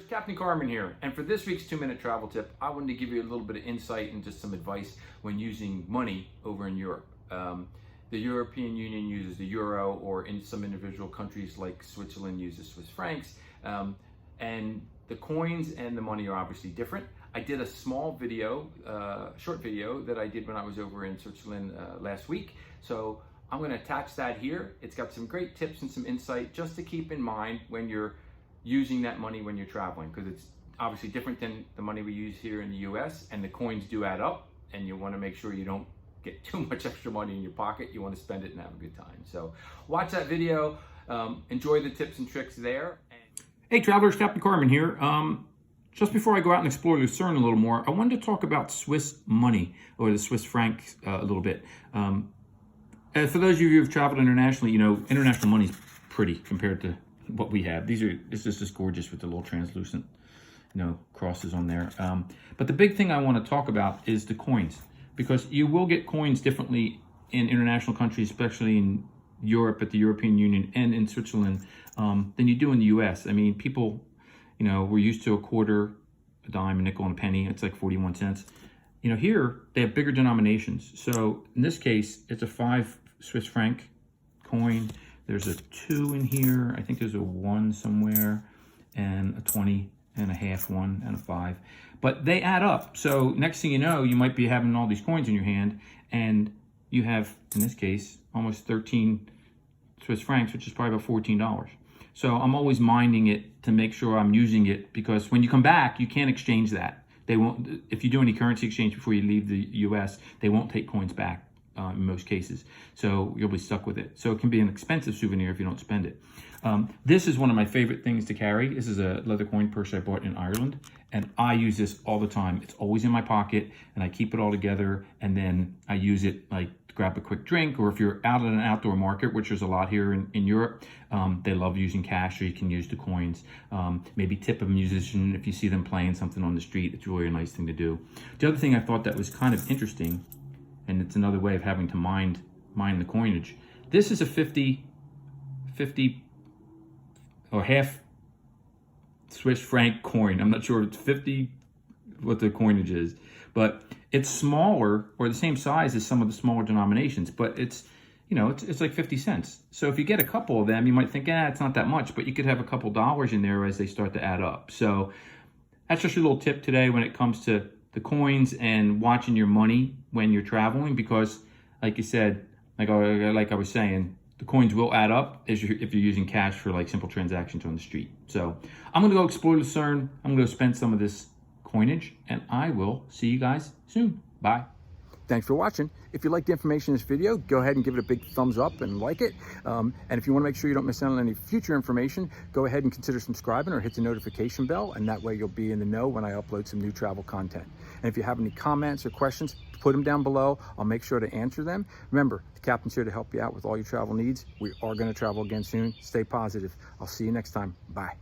Captain Carmen here, and for this week's 2-minute travel tip, I wanted to give you a little bit of insight and just some advice when using money over in Europe. The European Union uses the euro, or in some individual countries like Switzerland uses Swiss francs, and the coins and the money are obviously different. I did a small video, short video that I did when I was over in Switzerland last week, so I'm going to attach that here. It's got some great tips and some insight just to keep in mind when you're using that money when you're traveling, because it's obviously different than the money we use here in the US, and the coins do add up, and you want to make sure you don't get too much extra money in your pocket. You want to spend it and have a good time. So watch that video, enjoy the tips and tricks there. Hey travelers, Captain Carmen here. Just before I go out and explore Lucerne a little more, I wanted to talk about Swiss money, or the Swiss franc a little bit. And for those of you who've traveled internationally, you know, international money is pretty compared to what we have. It's just gorgeous with the little translucent, you know, crosses on there. But the big thing I want to talk about is the coins, because you will get coins differently in international countries, especially in Europe, at the European Union, and in Switzerland, than you do in the US. I mean, people, you know, we're used to a quarter, a dime, a nickel, and a penny. It's like 41 cents. You know, here they have bigger denominations. So in this case, it's a 5 Swiss franc coin. There's a 2 in here. I think there's a 1 somewhere, and a 20 and a half 1 and a 5. But they add up. So next thing you know, you might be having all these coins in your hand, and you have, in this case, almost 13 Swiss francs, which is probably about $14. So I'm always minding it to make sure I'm using it, because when you come back, you can't exchange that. They won't, if you do any currency exchange before you leave the US, they won't take coins back. In most cases, so you'll be stuck with it. So it can be an expensive souvenir if you don't spend it. This is one of my favorite things to carry. This is a leather coin purse I bought in Ireland, and I use this all the time. It's always in my pocket, and I keep it all together, and then I use it like to grab a quick drink, or if you're out at an outdoor market, which there's a lot here in Europe, they love using cash, or you can use the coins. Maybe tip a musician if you see them playing something on the street. It's really a nice thing to do. The other thing I thought that was kind of interesting, and it's another way of having to mind the coinage. This is a 50 or half Swiss franc coin. I'm not sure it's 50 what the coinage is, but it's smaller, or the same size as some of the smaller denominations, but it's, you know, it's like 50 cents. So if you get a couple of them, you might think, it's not that much, but you could have a couple dollars in there as they start to add up. So that's just a little tip today when it comes to the coins and watching your money when you're traveling, because like you said, like I was saying, the coins will add up if you're using cash for like simple transactions on the street. So I'm gonna go explore Lucerne. I'm gonna spend some of this coinage, and I will see you guys soon. Bye. Thanks for watching. If you like the information in this video, go ahead and give it a big thumbs up and like it. And if you want to make sure you don't miss out on any future information, go ahead and consider subscribing or hit the notification bell, and that way you'll be in the know when I upload some new travel content. And if you have any comments or questions, put them down below. I'll make sure to answer them. Remember, the captain's here to help you out with all your travel needs. We are going to travel again soon. Stay positive. I'll see you next time. Bye.